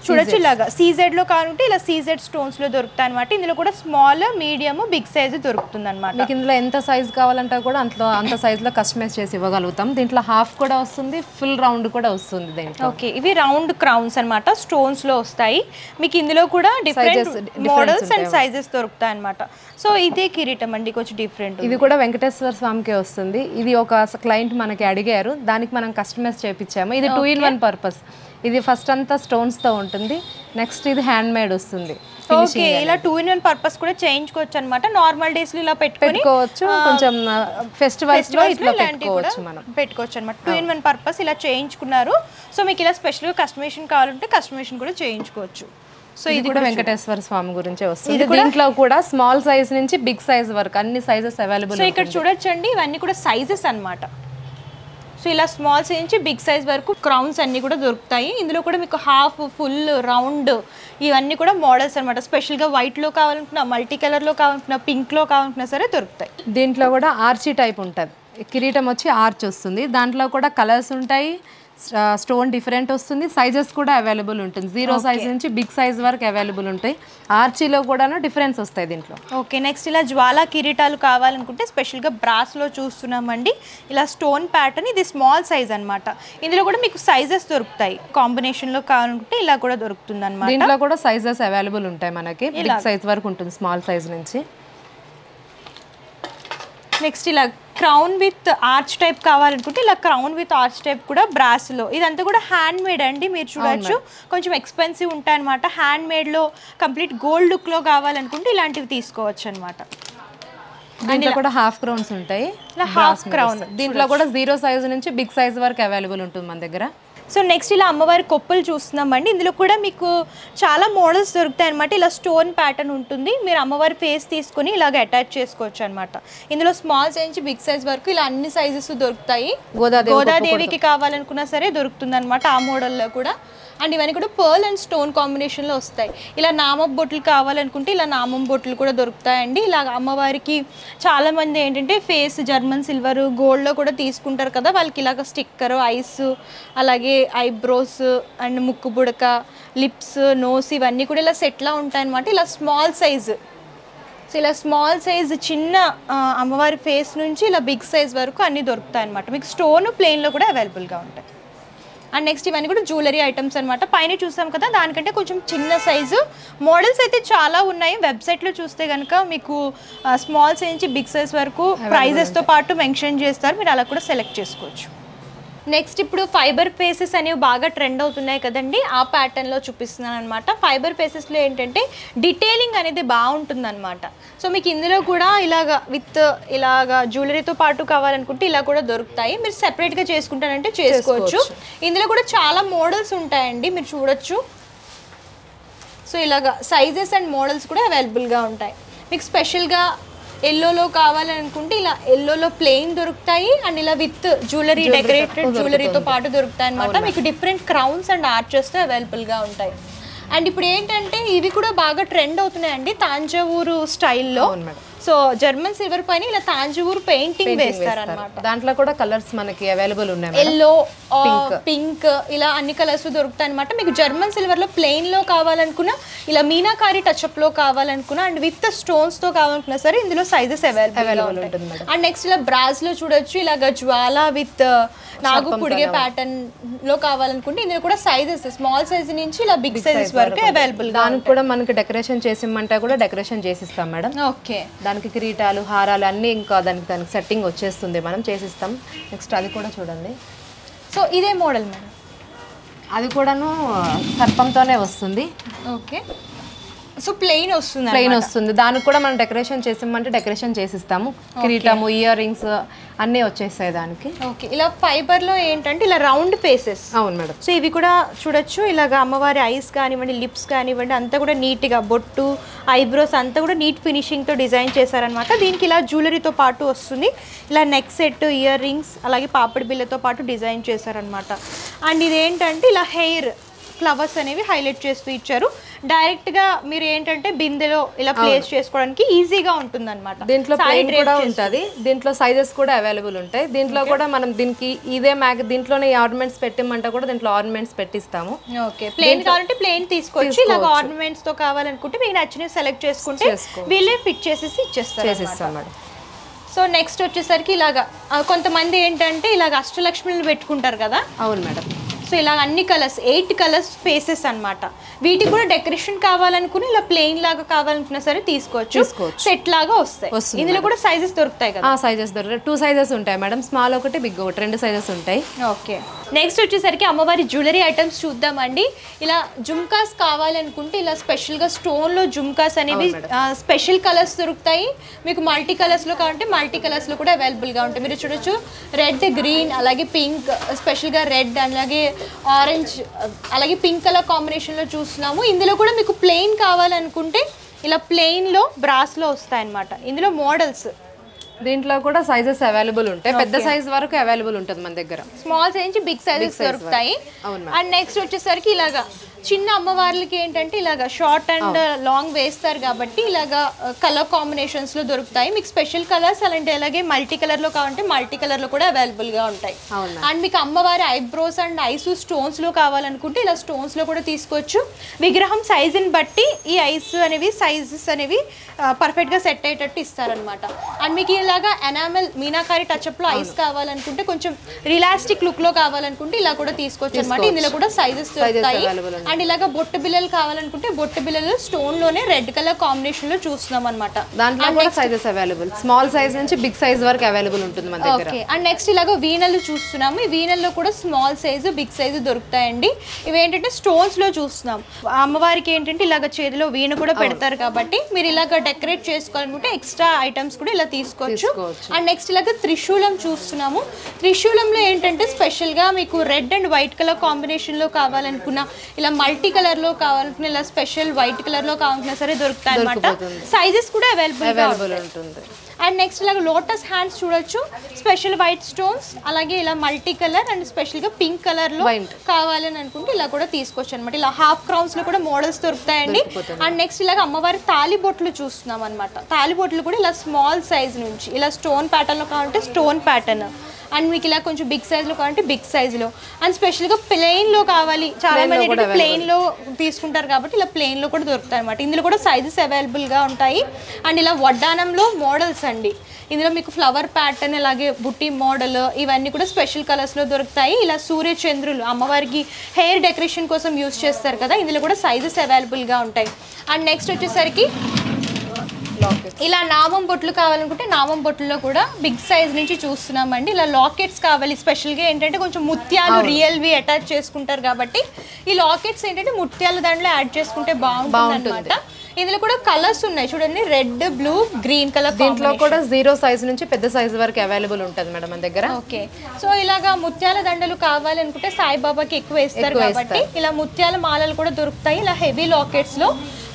చూడొచ్చు ఇలాగా సీజెడ్లో కావాలంటే ఇలా సీజెడ్ స్టోన్స్లో దొరుకుతాయి అనమాట. ఇందులో కూడా స్మాల్, మీడియం, బిగ్ సైజ్ దొరుకుతుంది అనమాట. మీకు ఇందులో ఎంత సైజ్ కావాలంటే కూడా అంత సైజ్లో కస్టమైజ్ చేసి ఇవ్వగలుగుతాం. దీంట్లో హాఫ్ కూడా వస్తుంది, ఫుల్ రౌండ్ కూడా వస్తుంది దీంట్లో. ఓకే, ఇవి రౌండ్ క్రౌన్స్ అనమాట, స్టోన్స్లో వస్తాయి. మీకు ఇందులో కూడా డిఫరెంట్ మోడల్స్ అండ్ సైజెస్ దొరుకుతాయి అనమాట. సో ఇదే కిరీటం అండి, కొంచెం డిఫరెంట్. ఇది కూడా వెంకటేశ్వర స్వామికే వస్తుంది. ఇది ఒక క్లయింట్ మనకి అడిగారు, దానికి మనం కస్టమైజ్ చేయించాము. ఇది 2-in-1 పర్పస్. ఇది ఫస్ట్ అంతా స్టోన్స్తో ఉంటుంది, నెక్స్ట్ ఇది హ్యాండ్ మేడ్ వస్తుంది. ఓకే, ఇలా 2-in-1 పర్పస్ కూడా చేయించుకోవచ్చు అనమాట. నార్మల్ డేస్ లో ఇలా పెట్టుకోవచ్చు, కొంచెం ఫెస్టివల్స్ లో ఇట్లా పెట్టుకోవచ్చు, మనం పెట్టుకోవచ్చు అనమాట. 2-in-1 పర్పస్ ఇలా చేయించుకున్నారు. సో మీకు ఇలా స్పెషల్గా కస్టమైజేషన్ కావాలంటే కస్టమైజేషన్ కూడా చేయించుకోవచ్చు. సో ఇది కూడా వెంకటేశ్వర స్వామి గురించే వస్తుంది. దీంట్లో కూడా స్మాల్ సైజ్ నుంచి బిగ్ సైజ్ వరకు అన్ని సైజెస్ అవైలబుల్. సో ఇక్కడ చూడొచ్చండి, ఇవన్నీ కూడా సైజెస్ అన్నమాట. సో ఇలా స్మాల్ సైజ్ నుంచి బిగ్ సైజ్ వరకు క్రౌన్స్ అన్నీ కూడా దొరుకుతాయి. ఇందులో కూడా మీకు హాఫ్, ఫుల్, రౌండ్ ఇవన్నీ కూడా మోడల్స్ అనమాట. స్పెషల్గా వైట్లో కావాలనుకున్నా, మల్టీ కలర్లో కావాలనుకున్నా, పింక్లో కావాలనుకున్నా సరే దొరుకుతాయి. దీంట్లో కూడా ఆర్చీ టైప్ ఉంటుంది. కిరీటం వచ్చి ఆర్చ్ వస్తుంది. దాంట్లో కూడా కలర్స్ ఉంటాయి, స్టోన్ డిఫరెంట్ వస్తుంది, సైజెస్ కూడా అవైలబుల్ ఉంటుంది. 0 సైజ్ నుంచి బిగ్ సైజ్ వరకు అవైలబుల్ ఉంటాయి. ఆర్చీలో కూడా డిఫరెన్స్ వస్తాయి దీంట్లో. ఓకే, నెక్స్ట్ ఇలా జ్వాలా కిరీటాలు కావాలనుకుంటే స్పెషల్గా బ్రాస్లో చూస్తున్నామండి. ఇలా స్టోన్ ప్యాటర్న్, ఇది స్మాల్ సైజ్ అనమాట. ఇందులో కూడా మీకు సైజెస్ దొరుకుతాయి. కాంబినేషన్లో కావాలనుకుంటే ఇలా కూడా దొరుకుతుంది అనమాట. దీంట్లో కూడా సైజెస్ అవైలబుల్ ఉంటాయి మనకి, బిగ్ సైజ్ వరకు ఉంటుంది, స్మాల్ సైజ్ నుంచి. నెక్స్ట్ ఇలా క్రౌన్ విత్ ఆర్చ్ టైప్ కావాలనుకుంటే ఇలా క్రౌన్ విత్ ఆర్చ్ టైప్ కూడా బ్రాస్లో. ఇదంతా కూడా హ్యాండ్ మేడ్ అండి, మీరు చూడొచ్చు. కొంచెం ఎక్స్పెన్సివ్ ఉంటాయి అనమాట. హ్యాండ్ మేడ్లో కంప్లీట్ గోల్డ్ లుక్లో కావాలనుకుంటే ఇలాంటివి తీసుకోవచ్చు అనమాట. దీంట్లో కూడా హాఫ్ క్రౌన్స్ ఉంటాయి, హాఫ్ క్రౌన్. దీంట్లో కూడా 0 సైజ్ నుంచి బిగ్ సైజ్ వరకు అవైలబుల్ ఉంటుంది మన దగ్గర. సో నెక్స్ట్ ఇలా అమ్మవారి కొప్పులు చూస్తున్నామండి. ఇందులో కూడా మీకు చాలా మోడల్స్ దొరుకుతాయి అనమాట. ఇలా స్టోన్ ప్యాటర్న్ ఉంటుంది, మీరు అమ్మవారి ఫేస్ తీసుకొని ఇలాగ అటాచ్ చేసుకోవచ్చు అనమాట. ఇందులో స్మాల్ సైజ్ నుంచి బిగ్ సైజ్ వరకు ఇలా అన్ని సైజెస్ దొరుకుతాయి. గోదాదేవికి కావాలనుకున్నా సరే దొరుకుతుంది అనమాట ఆ మోడల్లో కూడా. అండ్ ఇవన్నీ కూడా పర్ల్ అండ్ స్టోన్ కాంబినేషన్లో వస్తాయి. ఇలా నామం బొట్లు కావాలనుకుంటే ఇలా నామం బొట్లు కూడా దొరుకుతాయండి. ఇలా అమ్మవారికి చాలామంది ఏంటంటే ఫేస్ జర్మన్ సిల్వర్, గోల్డ్లో కూడా తీసుకుంటారు కదా, వాళ్ళకి ఇలాగ స్టిక్కర్, ఐస్, అలాగే ఐబ్రోస్ అండ్ ముక్కు బుడక, లిప్స్, నోస్ ఇవన్నీ కూడా ఇలా సెట్లా ఉంటాయన్నమాట. ఇలా స్మాల్ సైజు. సో ఇలా స్మాల్ సైజ్ చిన్న అమ్మవారి ఫేస్ నుంచి ఇలా బిగ్ సైజ్ వరకు అన్నీ దొరుకుతాయి అనమాట. మీకు స్టోన్ ప్లెయిన్లో కూడా అవైలబుల్గా ఉంటాయి. అండ్ నెక్స్ట్ ఇవన్నీ కూడా జ్యువెలరీ ఐటమ్స్ అనమాట. పైన చూసాం కదా, దానికంటే కొంచెం చిన్న సైజు మోడల్స్ అయితే చాలా ఉన్నాయి. వెబ్సైట్లో చూస్తే కనుక మీకు స్మాల్ సైజ్ నుంచి బిగ్ సైజ్ వరకు ప్రైజెస్తో పాటు మెన్షన్ చేస్తారు, మీరు అలా కూడా సెలెక్ట్ చేసుకోవచ్చు. నెక్స్ట్ ఇప్పుడు ఫైబర్ ఫేసెస్ అనేవి బాగా ట్రెండ్ అవుతున్నాయి కదండి, ఆ ప్యాటర్న్లో చూపిస్తున్నాను అనమాట. ఫైబర్ ఫేసెస్లో ఏంటంటే డీటెయిలింగ్ అనేది బాగుంటుంది అనమాట. సో మీకు ఇందులో కూడా ఇలాగా జ్యువెలరీతో పాటు కావాలనుకుంటే ఇలా కూడా దొరుకుతాయి. మీరు సెపరేట్గా చేసుకుంటానంటే చేసుకోవచ్చు. ఇందులో కూడా చాలా మోడల్స్ ఉంటాయండి, మీరు చూడొచ్చు. సో ఇలాగా సైజెస్ అండ్ మోడల్స్ కూడా అవైలబుల్గా ఉంటాయి. మీకు స్పెషల్గా ఎల్లోలో కావాలనుకుంటే ఇలా ఎల్లోలో ప్లెయిన్ దొరుకుతాయి, అండ్ ఇలా విత్ జ్యువెలరీ, డెకరేటెడ్ జ్యువెలరీతో పాటు దొరుకుతాయి అనమాట. మీకు డిఫరెంట్ క్రౌన్స్ అండ్ ఆర్చెస్తో అవైలబుల్గా ఉంటాయి. అండ్ ఇప్పుడు ఏంటంటే ఇవి కూడా బాగా ట్రెండ్ అవుతున్నాయండి తాంజావూరు స్టైల్లో. సో జర్మన్ సిల్వర్ పైన ఇలా తాంజావూరు పెయింటింగ్ వేస్తారనమాట. దాంట్లో కూడా కలర్స్ మనకి అవైలబుల్ ఉన్నాయి. ఎల్లో, పింక్, ఇలా అన్ని కలర్స్ దొరుకుతాయి అనమాట. మీకు జర్మన్ సిల్వర్లో ప్లెయిన్లో కావాలనుకున్నా, ఇలా మీనాకారి టచ్అప్లో కావాలనుకున్నా, అండ్ విత్ స్టోన్స్తో కావాలనుకున్నా సరే ఇందులో సైజెస్ అవైలబుల్ ఉంటుంది. అండ్ నెక్స్ట్ ఇలా బ్రాస్లో చూడొచ్చు, ఇలాగ జ్వాలా విత్ నాగు పుడిగే ప్యాటర్న్ లో కావాలనుకుంటే ఇందులో కూడా సైజెస్ స్మాల్ సైజ్ నుంచి ఇలా బిగ్ సైజెస్ వరకు అవైలబుల్. దానికి కూడా మనకి డెకరేషన్ చేసిమ్మంటే కూడా డెకరేషన్ చేసిస్తాం మేడం. ఓకే, దానికి కిరీటాలు, హారాలు అన్నీ ఇంకా దానికి సెట్టింగ్ వచ్చేస్తుంది, మనం చేసిస్తాం. నెక్స్ట్ అది కూడా చూడండి. సో ఇదే మోడల్ మేడం, అది కూడాను సర్పంతోనే వస్తుంది. ఓకే, సో ప్లెయిన్ వస్తుంది. దానికి కూడా మనం డెకరేషన్ చేసిమ్మంటే డెకరేషన్ చేసిస్తాము. కిరీటము, ఇయర్ రింగ్స్ అన్నీ వచ్చేస్తాయి దానికి. ఓకే, ఇలా ఫైబర్లో ఏంటంటే ఇలా రౌండ్ ఫేసెస్. అవును మేడం. సో ఇవి కూడా చూడొచ్చు, ఇలాగ అమ్మవారి ఐస్ కానివ్వండి, లిప్స్ కానివ్వండి, అంతా కూడా నీట్గా బొట్టు, ఐబ్రోస్ అంతా కూడా నీట్ ఫినిషింగ్తో డిజైన్ చేశారనమాట. దీనికి ఇలా జ్యువెలరీతో పాటు వస్తుంది. ఇలా నెక్ సెట్, ఇయర్ రింగ్స్, అలాగే పాపడి బిల్లతో పాటు డిజైన్ చేశారనమాట. అండ్ ఇదేంటంటే ఇలా హెయిర్ ఫ్లవర్స్ అనేవి హైలైట్ చేస్తూ ఇచ్చారు. డైరెక్ట్గా మీరు ఏంటంటే బిందెలో ఇలా ప్లేస్ చేసుకోవడానికి ఈజీగా ఉంటుంది అనమాట. దీంట్లో ప్లెయిన్ కూడా ఉంటుంది, దీంట్లో సైజెస్ కూడా అవైలబుల్ ఉంటాయి. దీంట్లో కూడా మనం దీనికి ఇదే దీంట్లోనే ఆర్నమెంట్స్ పెట్టిమంటే కూడా దీంట్లో ఆర్నమెంట్స్ పెట్టిస్తాము. ఓకే, ప్లెయిన్ కావాలంటే ప్లెయిన్ తీసుకోవచ్చు, ఇలాగ ఆర్నమెంట్స్ తో కావాలనుకుంటే మీకు నచ్చినవి సెలెక్ట్ చేసుకుంటే వీళ్ళే ఫిట్ చేసేసి ఇచ్చేస్తారు. సో నెక్స్ట్ వచ్చేసరికి ఇలాగా కొంతమంది ఏంటంటే ఇలాగ అష్టలక్ష్మిని పెట్టుకుంటారు కదా. అవును మేడం. సో ఇలా అన్ని కలర్స్ 8 కలర్స్ ఫేసెస్ అన్నమాట. వీటికి కూడా డెకరేషన్ కావాలనుకుని ఇలా ప్లెయిన్ లాగా కావాలనుకున్నా సరే తీసుకోవచ్చు, సెట్ లాగా వస్తాయి. ఇందులో కూడా సైజెస్ దొరుకుతాయి కదా. సైజెస్ దొరుకుతాయి, 2 సైజెస్ ఉంటాయి మేడం, స్మాల్ ఒకటి బిగ్ ఒకటి, 2 సైజెస్ ఉంటాయి. ఓకే, నెక్స్ట్ వచ్చేసరికి అమ్మవారి జ్యువెలరీ ఐటమ్స్ చూద్దామండి. ఇలా జుమ్కాస్ కావాలనుకుంటే ఇలా స్పెషల్గా స్టోన్లో జుమ్కాస్ అనేవి స్పెషల్ కలర్స్ దొరుకుతాయి. మీకు మల్టీ కలర్స్లో కావాలంటే మల్టీ కలర్స్లో కూడా అవైలబుల్గా ఉంటాయి. మీరు చూడొచ్చు, రెడ్, గ్రీన్, అలాగే పింక్, స్పెషల్గా రెడ్, అలాగే ఆరెంజ్, అలాగే పింక్ కలర్ కాంబినేషన్లో చూస్తున్నాము. ఇందులో కూడా మీకు ప్లెయిన్ కావాలనుకుంటే ఇలా ప్లెయిన్లో బ్రాస్లో వస్తాయన్నమాట. ఇందులో మోడల్స్ దీంట్లో కూడా సైజెస్ అవైలబుల్ ఉంటాయి, పెద్ద సైజ్ వరకు అవైలబుల్ ఉంటుంది మన దగ్గర. స్మాల్ సైజ్ నుంచి బిగ్ సైజెస్ దొరుకుతాయి. అండ్ నెక్స్ట్ వచ్చేసరికి ఇలాగా చిన్న అమ్మవార్లకి ఏంటంటే ఇలాగా షార్ట్ అండ్ లాంగ్ వేస్తారు కాబట్టి ఇలాగా కలర్ కాంబినేషన్స్ లో దొరుకుతాయి. మీకు స్పెషల్ కలర్స్ అలాగే మల్టీ కలర్ లో కావాలంటే మల్టీ కలర్ లో కూడా అవైలబుల్ గా ఉంటాయి. అండ్ మీకు అమ్మవారి ఐబ్రోస్ అండ్ ఐస్ స్టోన్స్ లో కావాలనుకుంటే ఇలా స్టోన్స్ లో కూడా తీసుకోవచ్చు. విగ్రహం సైజ్ ని బట్టి ఈ ఐస్ అనేవి సైజెస్ అనేవి పర్ఫెక్ట్ గా సెట్ అయ్యేటట్టు ఇస్తారనమాట. అండ్ మీకు ఇలాగా ఎనామెల్ మీనాకారి టచ్అప్ లో ఐస్ కావాలనుకుంటే కొంచెం రిలాస్టిక్ లుక్ లో కావాలనుకుంటే ఇలా కూడా తీసుకోవచ్చు అనమాట. ఇందులో కూడా సైజెస్ దొరుకుతాయి. అండ్ ఇలాగా బొట్టు బిల్లలు కావాలనుకుంటే బొట్టు బిల్లలు స్టోన్ లోనే రెడ్ కలర్ కాంబినేషన్ లో చూస్తున్నాం అనమాట. దాంట్లో కూడా సైజెస్ అవైలబుల్, స్మాల్ సైజ్ నుంచి బిగ్ సైజ్ వరకు అవైలబుల్ ఉంటుంది మన దగ్గర. ఓకే, అండ్ నెక్స్ట్ ఇలాగా వీణలు చూస్తున్నాము. ఈ వీణల్లో కూడా స్మాల్ సైజు బిగ్ సైజు దొరుకుతాయండి. ఇవి ఏంటంటే స్టోన్స్ లో చూస్తున్నాం. అమ్మవారికి ఏంటంటే ఇలాగ చేతిలో వీణ కూడా పెడతారు కాబట్టి మీరు ఇలాగ డెకరేట్ చేసుకోవాలనుకుంటే ఎక్స్ట్రా ఐటమ్స్ కూడా ఇలా తీసుకోవచ్చు. అండ్ నెక్స్ట్ ఇలాగ త్రిశూలం చూస్తున్నాము. త్రిశూలంలో ఏంటంటే స్పెషల్ గా మీకు red and white colour combination లో కావాలనుకున్నా, ఇలా మల్టీ కలర్ లో కావాలనుకున్నా, ఇలా స్పెషల్ వైట్ కలర్ లో కావాలనుకున్నా సరే దొరుకుతాయి అనమాట. సైజెస్ కూడా అవైలబుల్ ఉంటుంది. అండ్ నెక్స్ట్ ఇలాగ లోటస్ హ్యాండ్స్ చూడొచ్చు, స్పెషల్ వైట్ స్టోన్స్, అలాగే ఇలా మల్టీ కలర్ అండ్ స్పెషల్ గా పింక్ కలర్ లో కావాలని అనుకుంటే ఇలా కూడా తీసుకోవచ్చు అనమాట. ఇలా హాఫ్ క్రౌన్స్ లో కూడా మోడల్స్ దొరుకుతాయండి. అండ్ నెక్స్ట్ ఇలాగ అమ్మవారి తాలి బొట్లు చూస్తున్నాం అనమాట. తాలి బొట్లు కూడా ఇలా స్మాల్ సైజ్ నుంచి ఇలా స్టోన్ ప్యాటర్న్ లో కావాలంటే స్టోన్ ప్యాటర్న్, అండ్ మీకు ఇలా కొంచెం బిగ్ సైజ్లో కావాలంటే బిగ్ సైజ్లో, అండ్ స్పెషల్గా ప్లెయిన్లో కావాలి, చాలా మంది ప్లెయిన్లో తీసుకుంటారు కాబట్టి ఇలా ప్లెయిన్లో కూడా దొరుకుతాయి అనమాట. ఇందులో కూడా సైజెస్ అవైలబుల్గా ఉంటాయి. అండ్ ఇలా వడ్డానంలో మోడల్స్ అండి, ఇందులో మీకు ఫ్లవర్ ప్యాటర్న్ అలాగే బుట్టి మోడల్ ఇవన్నీ కూడా స్పెషల్ కలర్స్లో దొరుకుతాయి. ఇలా సూర్య చంద్రులు అమ్మవారికి హెయిర్ డెకరేషన్ కోసం యూస్ చేస్తారు కదా, ఇందులో కూడా సైజెస్ అవైలబుల్గా ఉంటాయి. అండ్ నెక్స్ట్ వచ్చేసరికి ఇలా నామం బొట్లు కావాలనుకుంటే నామం బొట్టులో కూడా బిగ్ సైజ్ నుంచి చూస్తున్నామండి. ఇలా లాకెట్స్ కావాలి, స్పెషల్గా ఏంటంటే కొంచెం ముత్యాలు రియల్వి అటాచ్ చేసుకుంటారు కాబట్టి ఈ లాకెట్స్ ఏంటంటే ముత్యాల దాంట్లో యాడ్ చేసుకుంటే బాగుంటుంది అనమాట. ఇందులో కూడా కలర్స్ ఉన్నాయి చూడండి, రెడ్, బ్లూ, గ్రీన్ కలర్. దీంట్లో కూడా 0 సైజ్ నుంచి పెద్ద సైజ్ వరకు అవైలబుల్ ఉంటుంది మేడం మన దగ్గర. ఓకే, సో ఇలాగా ముత్యాల దండలు కావాలనుకుంటే సాయిబాబాకి ఎక్కువ వేస్తారు కాబట్టి ఇలా ముత్యాల మాలలు కూడా దొరుకుతాయి. ఇలా హెవీ లాకెట్స్ లో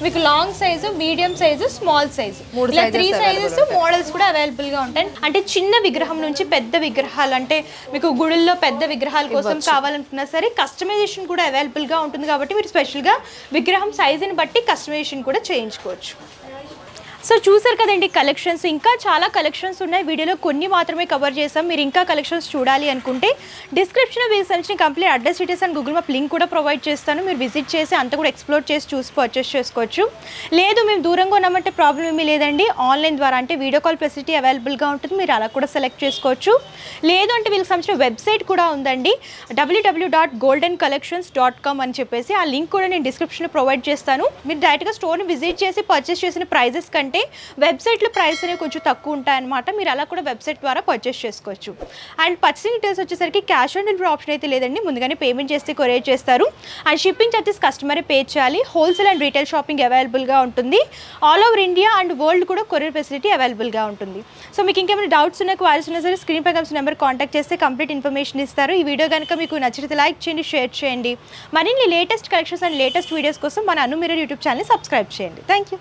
మీకు long size, medium size, small size, ఇలా 3 సైజెస్ మోడల్స్ కూడా అవైలబుల్ గా ఉంటాయి. అంటే చిన్న విగ్రహం నుంచి పెద్ద విగ్రహాలు, అంటే మీకు గుడుల్లో పెద్ద విగ్రహాల కోసం కావాలనుకున్నా సరే కస్టమైజేషన్ కూడా అవైలబుల్ గా ఉంటుంది కాబట్టి మీరు స్పెషల్ గా విగ్రహం సైజుని బట్టి కస్టమైజేషన్ కూడా చేయించుకోవచ్చు. సో చూసారు కదండి కలెక్షన్స్, ఇంకా చాలా కలెక్షన్స్ ఉన్నాయి. వీడియోలో కొన్ని మాత్రమే కవర్ చేసాం. మీరు ఇంకా కలెక్షన్స్ చూడాలి అనుకుంటే డిస్క్రిప్షన్లో వీరికి సంబంధించిన complete address, details and Google map link కూడా ప్రొవైడ్ చేస్తాను. మీరు విజిట్ చేసి అంతా కూడా ఎక్స్ప్లోర్ చేసి చూసి పర్చేస్ చేసుకోవచ్చు. లేదు మేము దూరంగా ఉన్నామంటే ప్రాబ్లం ఏమీ లేదండి, ఆన్లైన్ ద్వారా అంటే వీడియో కాల్ ఫెసిలిటీ అవైలబుల్గా ఉంటుంది, మీరు అలా కూడా సెలెక్ట్ చేసుకోవచ్చు. లేదు అంటే వీళ్ళకి సంబంధించిన వెబ్సైట్ కూడా ఉందండి, www.goldencollections.com అని చెప్పేసి. ఆ లింక్ కూడా నేను డిస్క్రిప్షన్లో ప్రొవైడ్ చేస్తాను. మీరు డైరెక్ట్గా స్టోర్ని విజిట్ చేసి పర్చేస్ చేసిన ప్రైజెస్ కంటే వెబ్సైట్లో ప్రైస్ అనేవి కొంచెం తక్కువ ఉంటాయన్నమాట. మీరు అలా కూడా వెబ్సైట్ ద్వారా పర్చేస్ చేసుకోవచ్చు. అండ్ పర్చేసింగ్ డీటెయిల్స్ వచ్చేసరికి క్యాష్ ఆన్ డెలివరీ ఆప్షన్ అయితే లేదండి, ముందుగానే పేమెంట్ చేస్తే కొరియర్ చేస్తారు. అండ్ షిప్పింగ్ చార్జెస్ కస్టమరే పే చేయాలి. హోల్సేల్ అండ్ రీటైల్ షాపింగ్ అవైలబుల్గా ఉంటుంది. All over India and world కూడా కొరియర్ ఫెసిలిటీ అవైలబుల్గా ఉంటుంది. సో మీకు ఇంకేమైనా డౌట్స్ ఉన్నా, క్వారీస్ ఉన్నా సరే స్క్రీన్ పై కనిపిస్తున్న నెంబర్ కాంటాక్ట్ చేస్తే కంప్లీట్ ఇన్ఫర్మేషన్ ఇస్తారు. ఈ వీడియో కనుక మీకు నచ్చితే లైక్ చేయండి, షేర్ చేయండి. మరిన్ని latest collections and latest videos కోసం మన అను మిర్రర్ యూట్యూబ్ ఛానల్ సబ్స్క్రైబ్ చేయండి. Thank you.